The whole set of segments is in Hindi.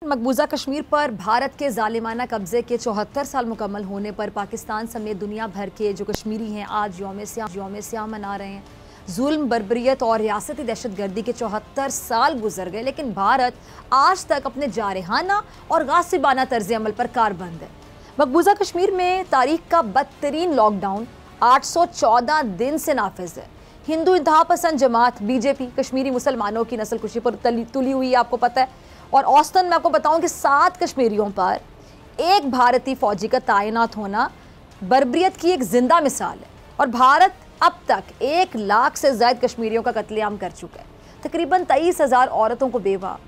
मकबूजा कश्मीर पर भारत के जालिमाना कब्जे के 74 साल मुकम्मल होने पर पाकिस्तान समेत दुनिया भर के जो कश्मीरी हैं आज यौम स्याह मना रहे हैं। जुल्म, बर्बरियत और रियासती दहशतगर्दी के 74 साल गुजर गए, लेकिन भारत आज तक अपने जारहाना और गासिबाना तर्ज अमल पर कारबंद है। मकबूजा कश्मीर में तारीख का बदतरीन लॉकडाउन 814 दिन से नाफिज है। हिंदू इंतहा पसंद जमात बीजेपी कश्मीरी मुसलमानों की नस्लकुशी पर तुली हुई है, आपको पता है। और औसतन मैं आपको बताऊं कि 7 कश्मीरियों पर एक भारतीय फौजी का तैनात होना बर्बरियत की एक जिंदा मिसाल है। और भारत अब तक 1 लाख से ज़ायद कश्मीरियों का कत्लेआम कर चुका है। तकरीबन 23,000 औरतों को बेवा,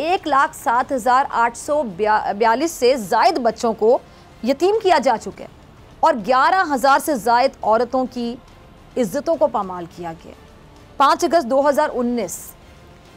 1,07,842 से ज़ायद बच्चों को यतीम किया जा चुका है और 11,000 से ज़ायद औरतों की इज्जतों को पामाल किया गया। 5 अगस्त 2019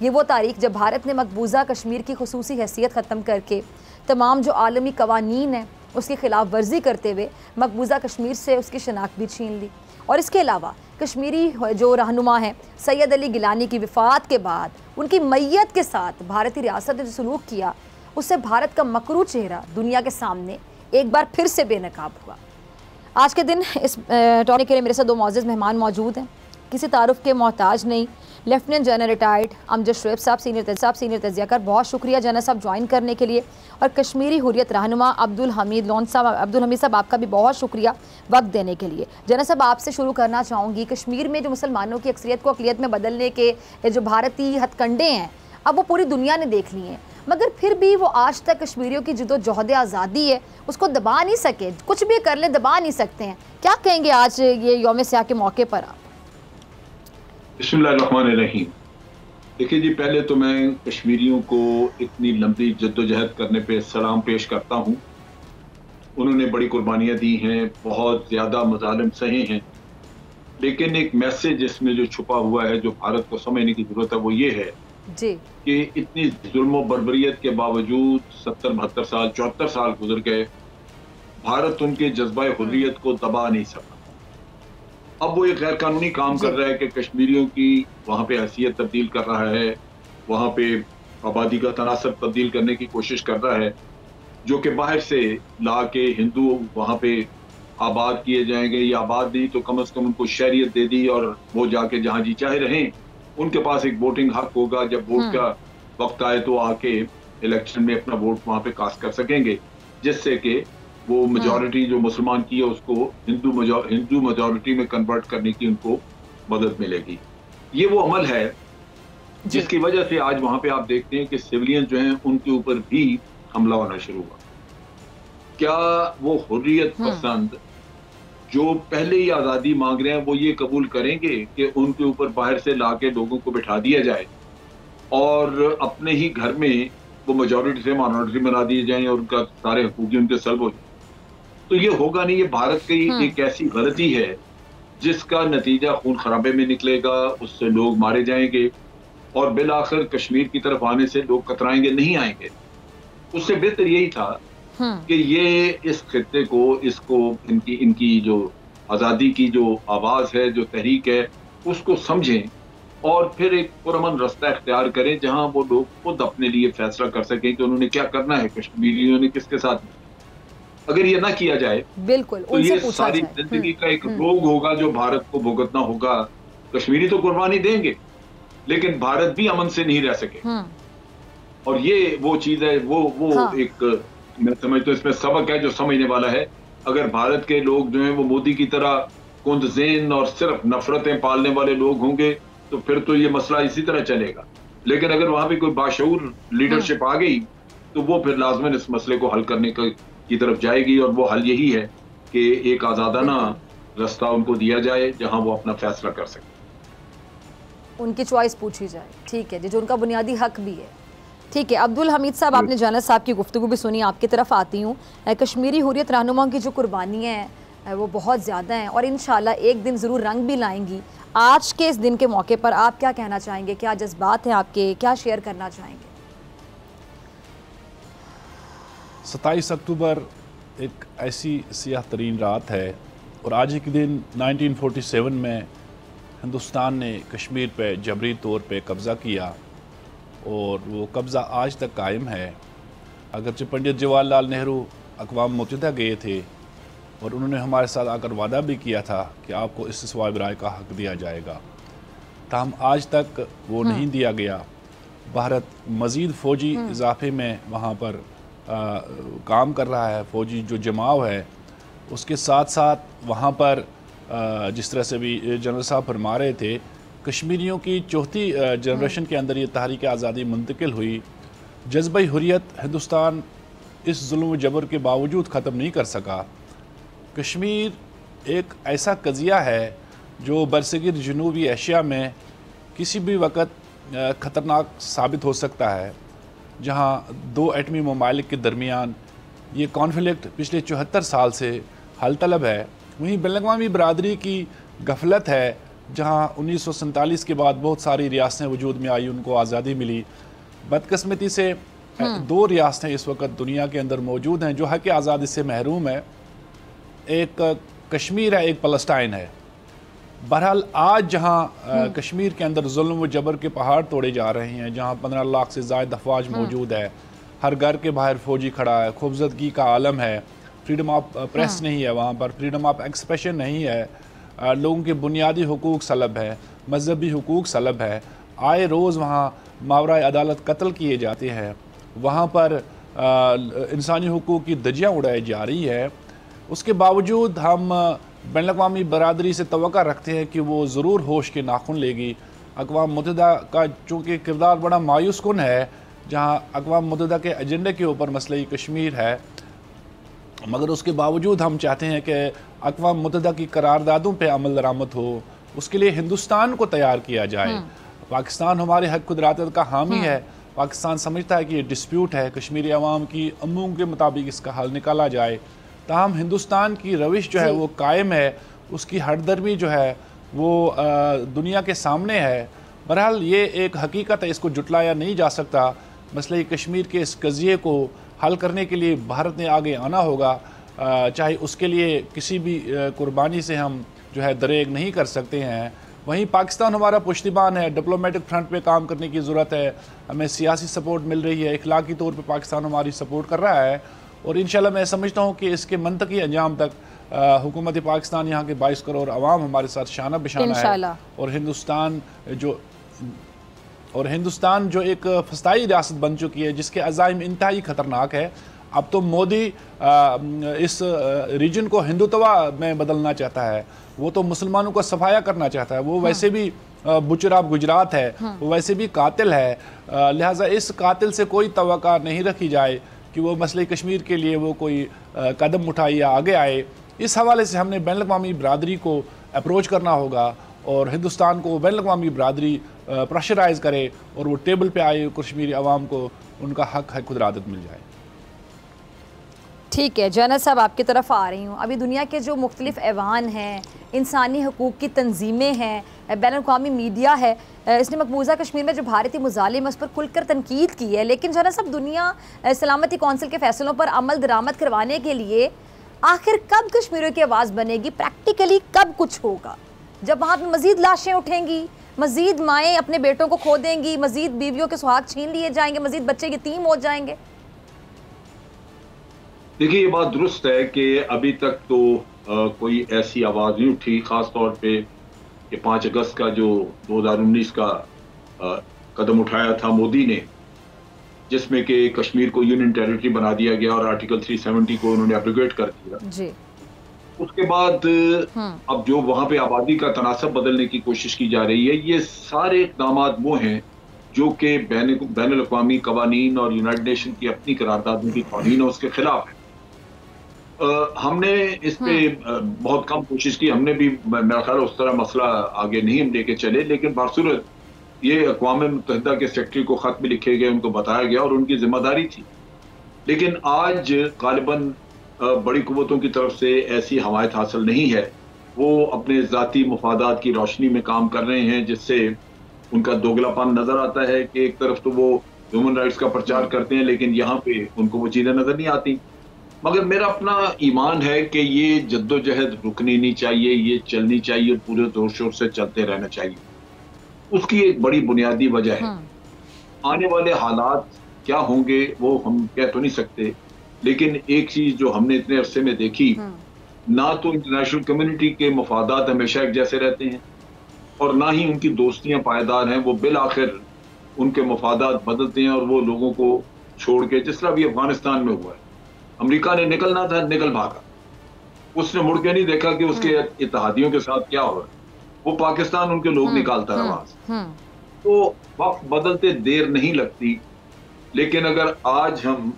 ये वो तारीख जब भारत ने मकबूजा कश्मीर की खुसूसी हैसियत ख़त्म करके तमाम जो आलमी कवानीन है उसकी खिलाफ वर्जी करते हुए मकबूजा कश्मीर से उसकी शनाख्त भी छीन ली। और इसके अलावा कश्मीरी जो रहनुमा हैं सैयद अली गिलानी की वफ़ात के बाद उनकी मैयत के साथ भारतीय रियासत ने जो सलूक किया उससे भारत का मकरू चेहरा दुनिया के सामने एक बार फिर से बेनकाब हुआ। आज के दिन इस टॉपिक के लिए मेरे साथ 2 मौजूद मेहमान मौजूद हैं, किसी तारुफ के मोहताज नहीं। Lieutenant general retired Amjad Shoaib साहब सीनियर तजियाकार, बहुत शुक्रिया जनरल साहब ज्वाइन करने के लिए। और कश्मीरी हुर्रियत रहनुमा अब्दुल हमीद साहब आपका भी बहुत शुक्रिया वक्त देने के लिए। जनरल साहब आपसे शुरू करना चाहूँगी, कश्मीर में जो मुसलमानों की अक्सरियत को अक़लियत में बदलने के जो भारतीय हथकंडे हैं अब वो पूरी दुनिया ने देख लिए हैं, मगर फिर भी वो आज तक कश्मीरियों की जद्दोजहद आज़ादी है उसको दबा नहीं सके। कुछ भी कर ले दबा नहीं सकते हैं। क्या कहेंगे आज ये यौम स्याह के मौके पर आप? बिस्मिल्लाहिर्रहमानिर्रहीम। देखिए जी, पहले तो मैं कश्मीरियों को इतनी लंबी जद्दोजहद करने पे सलाम पेश करता हूँ। उन्होंने बड़ी कुर्बानियाँ दी हैं, बहुत ज़्यादा मज़ालिम सहे हैं, लेकिन एक मैसेज इसमें जो छुपा हुआ है जो भारत को समझने की ज़रूरत है वो ये है जी कि इतनी जुल्म बर्बरियत के बावजूद 70-72 साल 74 साल गुजर गए, भारत उनके जज्बा हुर्रियत को दबा नहीं सका। अब वो एक गैर कानूनी काम कर रहा है कि कश्मीरियों की वहाँ पे हैसियत तब्दील कर रहा है, वहाँ पे आबादी का तनासब तब्दील करने की कोशिश कर रहा है, जो कि बाहर से ला के हिंदू वहाँ पे आबाद किए जाएंगे, या आबाद नहीं तो कम से कम उनको शहरियत दे दी और वो जाके जहाँ जी चाहे रहें। उनके पास एक वोटिंग हक होगा, जब वोट का वक्त आए तो आके इलेक्शन में अपना वोट वहाँ पे कास्ट कर सकेंगे, जिससे कि वो मेजॉरिटी जो मुसलमान की है उसको हिंदू मेजॉरिटी में कन्वर्ट करने की उनको मदद मिलेगी। ये वो अमल है जिसकी वजह से आज वहां पे आप देखते हैं कि सिविलियन जो हैं उनके ऊपर भी हमला होना शुरू हुआ। क्या वो हुर्रियत पसंद जो पहले ही आज़ादी मांग रहे हैं वो ये कबूल करेंगे कि उनके ऊपर बाहर से लाके लोगों को बिठा दिया जाए और अपने ही घर में वो मेजॉरिटी से माइनॉरिटी बना दिए जाएं और उनका सारे हकूक़ उनके सल्ब हो जाए? तो ये होगा नहीं। ये भारत की एक ऐसी गलती है जिसका नतीजा खून खराबे में निकलेगा, उससे लोग मारे जाएंगे और बिल आखिर कश्मीर की तरफ आने से लोग कतराएंगे, नहीं आएंगे। उससे बेहतर यही था कि ये इस खित्ते को, इसको, इनकी जो आज़ादी की जो आवाज़ है, जो तहरीक है, उसको समझें और फिर एक पुरअमन रास्ता इख्तियार करें जहां वो लोग खुद अपने लिए फैसला कर सकें कि उन्होंने क्या करना है, कश्मीरियों ने किसके साथ। अगर ये ना किया जाए बिल्कुल तो ये सारी जिंदगी का एक रोग होगा जो भारत को भुगतना होगा। कश्मीरी तो कुर्बानी देंगे लेकिन भारत भी अमन से नहीं रह सके। और ये वो चीज है, वो एक मैं समझता हूँ इसमें सबक है जो समझने वाला है। अगर भारत के लोग जो हैं वो मोदी की तरह कुंदज़ेन और सिर्फ नफरतें पालने वाले लोग होंगे तो फिर तो ये मसला इसी तरह चलेगा। लेकिन अगर वहां भी कोई बाशऊर लीडरशिप आ गई तो वो फिर लाजमन इस मसले को हल करने की तरफ जाएगी और वो हल यही है कि एक आज़ादाना रास्ता उनको दिया जाए जहां वो अपना फैसला कर सके, उनकी चॉइस पूछी जाए। ठीक है जी, जो उनका बुनियादी हक भी है। ठीक है अब्दुल हमीद साहब, आपने जनरल साहब की गुफ्तगू भी सुनी, आपकी तरफ आती हूँ। कश्मीरी हुर्रियत रहनुमाओं की जो कुर्बानियाँ हैं वो बहुत ज़्यादा हैं और इंशाल्लाह एक दिन ज़रूर रंग भी लाएंगी। आज के इस दिन के मौके पर आप क्या कहना चाहेंगे, क्या जज्बात हैं आपके, क्या शेयर करना चाहेंगे? 27 अक्टूबर एक ऐसी सियाह तरीन रात है और आज ही के दिन 1947 में हिंदुस्तान ने कश्मीर पे जबरी तौर पे कब्ज़ा किया और वो कब्ज़ा आज तक कायम है। अगरचे पंडित जवाहरलाल नेहरू अक़वाम मुत्तहिदा गए थे और उन्होंने हमारे साथ आकर वादा भी किया था कि आपको इस्तिस्वाए राय का हक़ दिया जाएगा, ताहम आज तक वो नहीं दिया गया। भारत मज़ीद फ़ौजी इजाफे में वहाँ पर काम कर रहा है, फ़ौजी जो जमाव है उसके साथ साथ वहाँ पर जिस तरह से भी जनरल साहब फरमा रहे थे, कश्मीरियों की चौथी जनरेशन के अंदर ये तहरीक आज़ादी मुंतकिल हुई। जज्बा हुर्रियत हिंदुस्तान इस जुल्म व जबर के बावजूद ख़त्म नहीं कर सका। कश्मीर एक ऐसा कज़िया है जो बरसगीर जनूबी एशिया में किसी भी वक्त ख़तरनाक साबित हो सकता है, जहाँ दो एटमी ममालिक के दरमियान ये कॉन्फ्लिक्ट पिछले 74 साल से हल तलब है। वहीं बैनुल-अक़वामी बरादरी की गफलत है, जहाँ 1947 के बाद बहुत सारी रियासतें वजूद में आई, उनको आज़ादी मिली। बदकिस्मती से दो रियासतें इस वक्त दुनिया के अंदर मौजूद हैं जो हक़ आज़ादी से महरूम है, एक कश्मीर है, एक फ़लस्तीन है। बहरहाल आज जहाँ कश्मीर के अंदर जुल्म व जबर के पहाड़ तोड़े जा रहे हैं, जहाँ 15 लाख से ज़ायद अफवाज मौजूद है, हर घर के बाहर फ़ौजी खड़ा है, खूबजदगी का आलम है, फ्रीडम ऑफ प्रेस नहीं है, वहाँ पर फ्रीडम ऑफ एक्सप्रेशन नहीं है, लोगों के बुनियादी हुकूक सलब है, मजहबी हुकूक सलब है, आए रोज़ वहाँ मावराए अदालत कत्ल किए जाते हैं, वहाँ पर इंसानी हुकूक की धज्जियाँ उड़ाई जा रही है। उसके बावजूद हम बैनुल-अक़वामी बरादरी से तवक्का रखते हैं कि वो ज़रूर होश के नाखून लेगी। अक़वाम मुत्तहिदा का चूँकि किरदार बड़ा मायूस कुन है, जहाँ अक़वाम मुत्तहिदा के एजेंडे के ऊपर मसला कश्मीर है, मगर उसके बावजूद हम चाहते हैं कि अक़वाम मुत्तहिदा की करारदादों पर अमल दरामद हो, उसके लिए हिंदुस्तान को तैयार किया जाए। पाकिस्तान हमारे हक़ खुदरात का हामी है। पाकिस्तान समझता है कि ये डिस्प्यूट है, कश्मीरी अवाम की अमूम के मुताबिक इसका हल निकाला जाए। ताहम हिंदुस्तान की रविश जो है वो कायम है, उसकी हरदर्मी जो है वो दुनिया के सामने है। बहरहाल ये एक हकीकत है, इसको जुटलाया नहीं जा सकता। मसले कश्मीर के इस कज़िये को हल करने के लिए भारत ने आगे आना होगा, चाहे उसके लिए किसी भी कुर्बानी से हम जो है दरेग नहीं कर सकते हैं। वहीं पाकिस्तान हमारा पुश्तिबान है, डिप्लोमेटिक फ्रंट पे काम करने की ज़रूरत है, हमें सियासी सपोर्ट मिल रही है, इखलाकी तौर पे पाकिस्तान हमारी सपोर्ट कर रहा है और इंशाल्लाह मैं समझता हूँ कि इसके मंतकी अंजाम तक हुकूमत पाकिस्तान, यहाँ के 22 करोड़ आवाम हमारे साथ शाना बिशाना है और हिंदुस्तान जो एक फस्ताई रियासत बन चुकी है जिसके अज़ाइम इंतहाई ख़तरनाक है। अब तो मोदी इस रीजन को हिंदुत्वा में बदलना चाहता है, वो तो मुसलमानों का सफाया करना चाहता है, वो वैसे भी बुचर ऑफ गुजरात है, वो वैसे भी कातिल है। लिहाजा इस कातिल से कोई तवक्का नहीं रखी जाए कि वो मसले कश्मीर के लिए वो कोई कदम उठाए या आगे आए। इस हवाले से हमने बैनुल-अक़वामी बरादरी को अप्रोच करना होगा और हिंदुस्तान को बैनुल-अक़वामी बरादरी प्रेशराइज़ करे और वो टेबल पे आए, कश्मीरी अवाम को उनका हक़ है खुदरादत मिल जाए। ठीक है जनरल साहब, आपकी तरफ आ रही हूँ। अभी दुनिया के जो मुख्तलिफ ऐवान हैं, इंसानी हकूक़ की तंजीमें हैं, बैनुल-अक़वामी मीडिया है, इसने मकबूजा कश्मीर में जो भारतीय मुजालिम है उस पर खुलकर तनकीद की है। लेकिन जनरल साहब, दुनिया सलामती कौंसिल के फैसलों पर अमल दरामद करवाने के लिए आखिर कब कश्मीरियों की आवाज़ बनेगी? प्रैक्टिकली कब कुछ होगा? जब वहाँ पर मज़ीद लाशें उठेंगी, मज़ीद माएँ अपने बेटों को खो देंगी, मज़ीद बीवियों के सुहाग छीन लिए जाएंगे, मज़ीद बच्चे यतीम हो जाएंगे। देखिए, ये बात दुरुस्त है कि अभी तक तो कोई ऐसी आवाज़ नहीं उठी, ख़ास तौर पे कि 5 अगस्त का जो 2019 का कदम उठाया था मोदी ने, जिसमें कि कश्मीर को यूनियन टेरिटरी बना दिया गया और आर्टिकल 370 को उन्होंने एब्रोगेट कर दिया जी। उसके बाद अब जो वहाँ पे आबादी का तनासब बदलने की कोशिश की जा रही है, ये सारे इक़दाम वो हैं जो कि बैनुल-अक़वामी कवानीन और यूनाइटेड नेशन की अपनी करारदादों की तौहीन है, उसके खिलाफ है। हमने इस पे बहुत कम कोशिश की, हमने भी मेरा ख्याल उस तरह मसला आगे नहीं हम लेके चले, लेकिन बासूरत ये अक़वाम मुत्तहिदा के सेक्रेटरी को ख़त भी लिखे गए, उनको बताया गया और उनकी जिम्मेदारी थी। लेकिन आज गालिबन बड़ी कुव्वतों की तरफ से ऐसी हमायत हासिल नहीं है। वो अपने ज़ाती मुफादात की रोशनी में काम कर रहे हैं, जिससे उनका दोगलापन नज़र आता है कि एक तरफ तो वो ह्यूमन राइट्स का प्रचार करते हैं, लेकिन यहाँ पे उनको वो चीज़ें नज़र नहीं आती। मगर मेरा अपना ईमान है कि ये जद्दोजहद रुकनी नहीं चाहिए, ये चलनी चाहिए, पूरे जोर शोर से चलते रहना चाहिए। उसकी एक बड़ी बुनियादी वजह है आने वाले हालात क्या होंगे वो हम कह तो नहीं सकते, लेकिन एक चीज जो हमने इतने अरसे में देखी, ना तो इंटरनेशनल कम्युनिटी के मफादात हमेशा एक जैसे रहते हैं और ना ही उनकी दोस्तियां पायदार हैं। वो बिल आखिर उनके मफादात बदलते हैं और वो लोगों को छोड़ के, जिस तरह भी अफगानिस्तान में हुआ है, अमेरिका ने निकलना था, निकल भागा, उसने मुड़ के नहीं देखा कि उसके इत्तेहादियों के साथ क्या हो रहा है, वो पाकिस्तान उनके लोग निकालता रहा वहां से। तो वक्त बदलते देर नहीं लगती, लेकिन अगर आज हम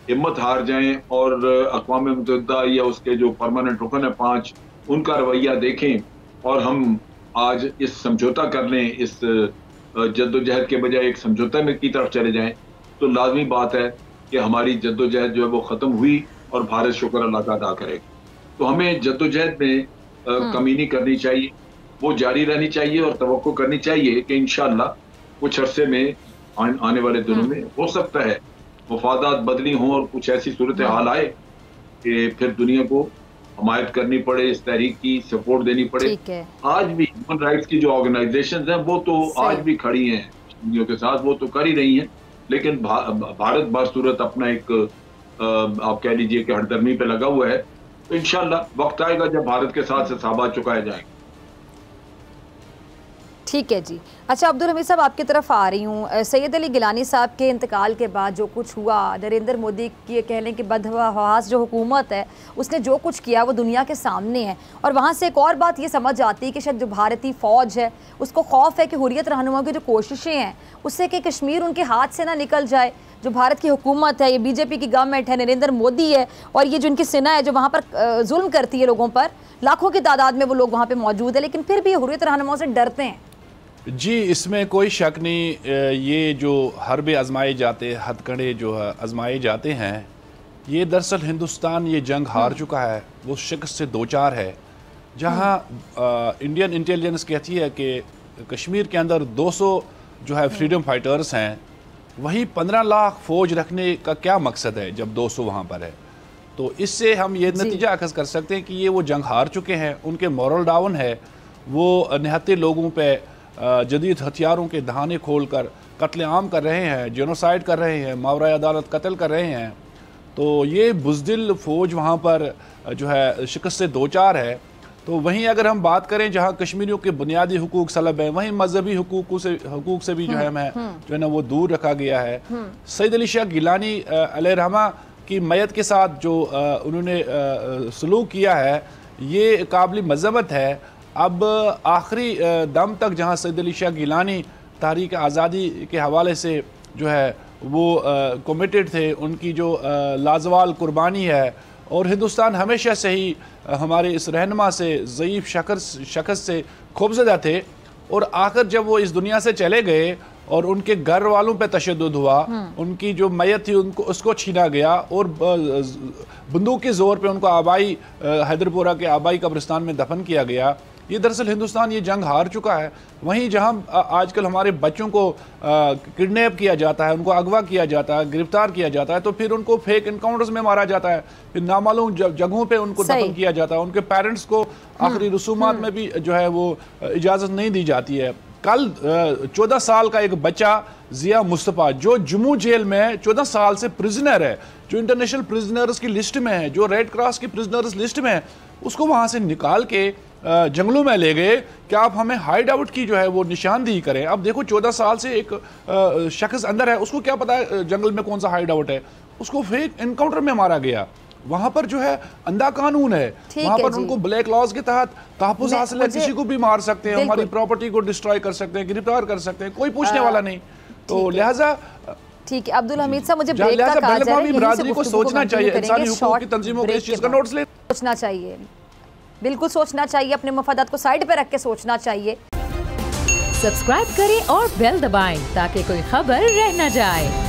हिम्मत हार जाएं और अक़वाम मुत्तहिदा या उसके जो परमानेंट रुकन है 5, उनका रवैया देखें और हम आज इस समझौता कर लें, इस जद्दोजहद के बजाय एक समझौता में की तरफ चले जाएं, तो लाजमी बात है कि हमारी जद्दोजहद जो है वो ख़त्म हुई और भारत शुक्र अल्लाह का अदा करेगा। तो हमें जद्दोजहद में कमी नहीं करनी चाहिए, वो जारी रहनी चाहिए और तवक्को करनी चाहिए कि इंशाअल्लाह कुछ अरसे में आने वाले दिनों में हो सकता है मफादात बदली हों और कुछ ऐसी सूरत हाल आए कि फिर दुनिया को हमायत करनी पड़े, इस तहरीक की सपोर्ट देनी पड़े। आज भी ह्यूमन राइट्स की जो ऑर्गेनाइजेशन हैं वो तो आज भी खड़ी हैं दुनिया के साथ, वो तो कर ही रही हैं, लेकिन भारत बासूरत अपना एक आप कह लीजिए कि हरदर्मी पे लगा हुआ है। तो इंशाअल्लाह वक्त आएगा जब भारत के साथ से साबात चुकाए जाएंगे। ठीक है जी। अच्छा अब्दुल हमीद साहब, आपकी तरफ आ रही हूँ। सैयद अली गिलानी साहब के इंतकाल के बाद जो कुछ हुआ, नरेंद्र मोदी की कह लें कि बदहवास जो हुकूमत है उसने जो कुछ किया वो दुनिया के सामने है, और वहाँ से एक और बात ये समझ आती है कि शायद जो भारतीय फ़ौज है उसको खौफ है कि हुर्रियत रहनुमा की जो कोशिशें हैं उससे कि कश्मीर उनके हाथ से ना निकल जाए। जो भारत की हुकूमत है, ये बीजेपी की गवर्नमेंट है, नरेंद्र मोदी है, और ये जो इनकी सेना है जो वहाँ पर जुल्म करती है लोगों पर, लाखों की तादाद में वो लोग वहाँ पर मौजूद है, लेकिन फिर भी हुर्रियत रहनुमाओं से डरते हैं। जी, इसमें कोई शक नहीं। ये जो हरबे आजमाए जाते, हथकंडे जो आजमाए जाते हैं, ये दरअसल हिंदुस्तान ये जंग हार चुका है, वो शिकस्त से दो चार है। जहाँ इंडियन इंटेलिजेंस कहती है कि कश्मीर के अंदर 200 जो है फ्रीडम फाइटर्स हैं, वहीं 15 लाख फ़ौज रखने का क्या मकसद है जब 200 वहाँ पर है। तो इससे हम ये नतीजा अखज़ कर सकते हैं कि ये वो जंग हार चुके हैं, उनके मॉरल डाउन है, वो निहत्ते लोगों पर जदीद हथियारों के दहाने खोल कर कत्लेआम कर रहे हैं, जेनोसाइड कर रहे हैं, मावरा अदालत कत्ल कर रहे हैं। तो ये बुज़दिल फ़ौज वहाँ पर जो है शिकस्त से दो चार है। तो वहीं अगर हम बात करें जहाँ कश्मीरियों के बुनियादी हुकूक सलब हैं, वहीं मजहबी हुकूक से भी जो है ना वो दूर रखा गया है। सैयद अली शाह गिलानी अलैहिर्रहमा की मैयत के साथ जो उन्होंने सलूक किया है, ये काबिल मज़म्मत है। अब आखिरी दम तक जहाँ सैयद अली शाह गिलानी तारीख़ आज़ादी के हवाले से जो है वो कमिटेड थे, उनकी जो लाजवाल कुर्बानी है, और हिंदुस्तान हमेशा से ही हमारे इस रहनुमा से ज़ईफ़ शख़्स से खौफज़दा थे, और आखिर जब वो इस दुनिया से चले गए और उनके घर वालों पे तशद्दुद हुआ, उनकी जो मैयत थी उनको उसको छीना गया और बंदूक के ज़ोर पे उनको आबाई हैदरपुरा के आबाई कब्रिस्तान में दफन किया गया। ये दरअसल हिंदुस्तान ये जंग हार चुका है। वहीं जहां आजकल हमारे बच्चों को किडनैप किया जाता है, उनको अगवा किया जाता है, गिरफ्तार किया जाता है, तो फिर उनको फेक इनकाउंटर्स में मारा जाता है, फिर नामालूम जगहों पे उनको दफन किया जाता है, उनके पेरेंट्स को आखिरी रसूमात में भी जो है वो इजाज़त नहीं दी जाती है। कल 14 साल का एक बच्चा जिया मुस्तफ़ा जो जम्मू जेल में 14 साल से प्रिजनर है, जो इंटरनेशनल प्रिजनर्स की लिस्ट में है, जो रेड क्रॉस की प्रिजनर्स लिस्ट में है, उसको वहाँ से निकाल के जंगलों में ले गए कि आप हमें हाइड आउट की जो है वो निशानदेही करें। अब देखो 14 साल से एक शख्स अंदर है, उसको क्या पता है जंगल में कौन सा हाइड आउट है, उसको फेक इनकाउंटर में मारा गया। वहाँ पर जो है अंधा कानून है, वहाँ पर उनको ब्लैक लॉज के तहत तहफ़्फ़ुज़ हासिल है, किसी को भी मार सकते हैं, हमारी प्रॉपर्टी को डिस्ट्रॉय कर सकते हैं, गिरफ्तार कर सकते हैं, कोई पूछने वाला नहीं। तो लिहाजा ठीक है अब्दुल हमीद साहब, मुझे ब्रेक का कहा जा रहा है, बिरादरी को सोचना चाहिए, इंसानी हुकूक की तंजीमों को इस चीज़ का नोटिस ले सोचना चाहिए, बिल्कुल सोचना चाहिए, अपने मफादात को साइड पे रख के सोचना चाहिए। सब्सक्राइब करें और बेल दबाएं ताकि कोई खबर रह न जाए।